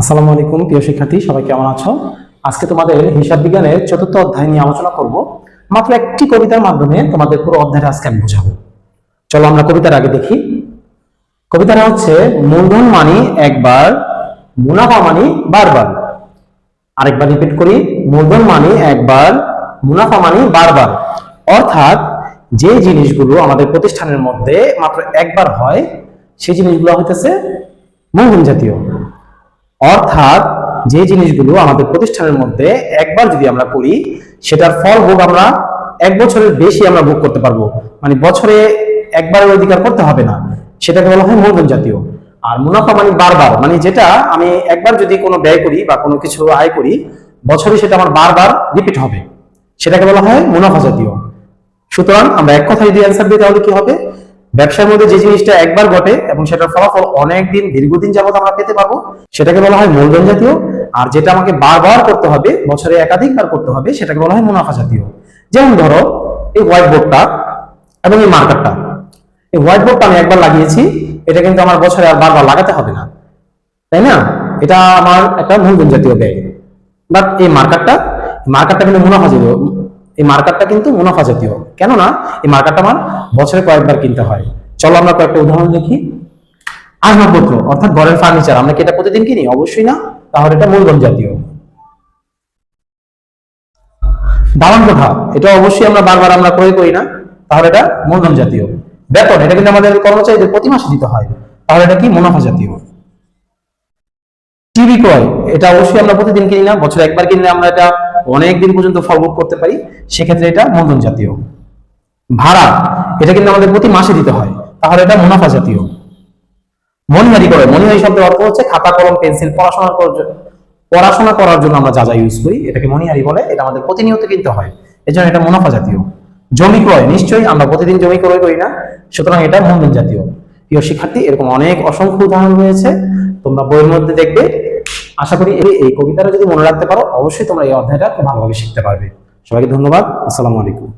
আসসালামু আলাইকুম প্রিয় শিক্ষার্থী, সবাই কেমন আছো? আজকে তোমাদের হিসাব বিজ্ঞানের চতুর্থ অধ্যায় নিয়ে আলোচনা করব। মাত্র একটি কবিতার মাধ্যমে তোমাদের পুরো অধ্যায়টা আজকে আমি বোঝাবো। চলো আমরা কবিতার আগে দেখি। কবিতাটা হচ্ছে, মূলধন মানি একবার, মুনাফা মানি বারবার। আরেকবার রিপিট করি, মূলধন মানি একবার, মুনাফা মানি বারবার। অর্থাৎ যে জিনিসগুলো আমাদের প্রতিষ্ঠানের মধ্যে মাত্র একবার হয় সেই জিনিসগুলো হইতেছে মূলধন জাতীয়। অর্থাৎ যে জিনিসগুলো আমাদের প্রতিষ্ঠানের মধ্যে একবার যদি আমরা করি সেটার ফল ভোগ আমরা এক বছরের বেশি আমরা ভোগ করতে পারবো, মানে বছরে একবারের অধিকার করতে হবে না, সেটাকে বলা হয় মূলধন জাতীয়। আর মুনাফা মানে বারবার, মানে যেটা আমি একবার যদি কোনো ব্যয় করি বা কোনো কিছু আয় করি বছরে সেটা আমার বারবার রিপিট হবে, সেটাকে বলা হয় মুনাফা জাতীয়। সুতরাং আমরা এক কথায় যদি অ্যান্সার দিই তাহলে কি হবে? ব্যবসার মধ্যে যে জিনিসটা একবার ঘটে এবং সেটার ফলাফল অনেক দিন দীর্ঘদিন যাবত আমরা পেতে পারবো সেটাকে বলা হয় মূলধন জাতীয়। আর যেটা আমাকে বারবার করতে হবে, বছরে একাধিকবার করতে হবে, সেটাকে বলা হয় মুনাফা জাতীয়। যেমন ধরো এই হোয়াইট বোর্ডটা এবং এই মার্কারটা। এই হোয়াইট বোর্ডটা আমি একবার লাগিয়েছি, এটা কিন্তু আমার বছরে আর বারবার লাগাতে হবে না, তাই না? এটা আমার একটা মূলধন জাতীয় ব্যয়। বাট এই মার্কারটা কিন্তু মুনাফা জাতীয়। এই মার্কারটা কিন্তু মুনাফা জাতীয়, কেননা এই মার্কারটা আমার বছরে কয়েকবার কিনতে হয়। চলো আমরা কয়েকটা উদাহরণ দেখি। আসবাবপত্র অর্থাৎ ঘরের ফার্নিচার, আমরা কি এটা প্রতিদিন কিনি? অবশ্যই না, তাহলে এটা মূলধন জাতীয়। দালান কোঠা, এটা অবশ্যই আমরা বারবার আমরা ক্রয় করি না, তাহলে এটা মূলধন জাতীয়। বেতন, এটা কিন্তু আমাদের কর্মচারীদের প্রতি মাসে দিতে হয়, তাহলে এটা কি? মুনাফা জাতীয়। টিভি ক্রয়, এটা অবশ্যই আমরা প্রতিদিন কিনি না, বছরে একবার কিনলে আমরা এটা অনেক দিন পর্যন্ত ফল ভোগ করতে পারি, সেক্ষেত্রে এটা মূলধন জাতীয়। ভাড়া, এটা কিন্তু আমাদের প্রতি মাসে দিতে হয়, তাহলে এটা মুনাফা জাতীয়। মনিহারি ক্রয়, মনিহারি শব্দের অর্থ হচ্ছে খাতা কলম পেন্সিল পড়াশোনা করার জন্য আমরা যা যা ইউজ করি এটাকে মনিহারি বলে, এটা আমাদের প্রতিনিয়ত কিনতে হয়, এজন্য এটা মুনাফা জাতীয়। জমি ক্রয়, নিশ্চয়ই আমরা প্রতিদিন জমি ক্রয় করি না, সুতরাং এটা মূলধন জাতীয়। প্রিয় শিক্ষার্থী, এরকম অনেক অসংখ্য উদাহরণ রয়েছে, তোমরা বইয়ের মধ্যে দেখবে। আশা করি এই কবিতাটা যদি মনে রাখতে পারো অবশ্যই তোমরা এই অধ্যায়টা খুব ভালোভাবে শিখতে পারবে। সবাইকে ধন্যবাদ। আসসালামু আলাইকুম।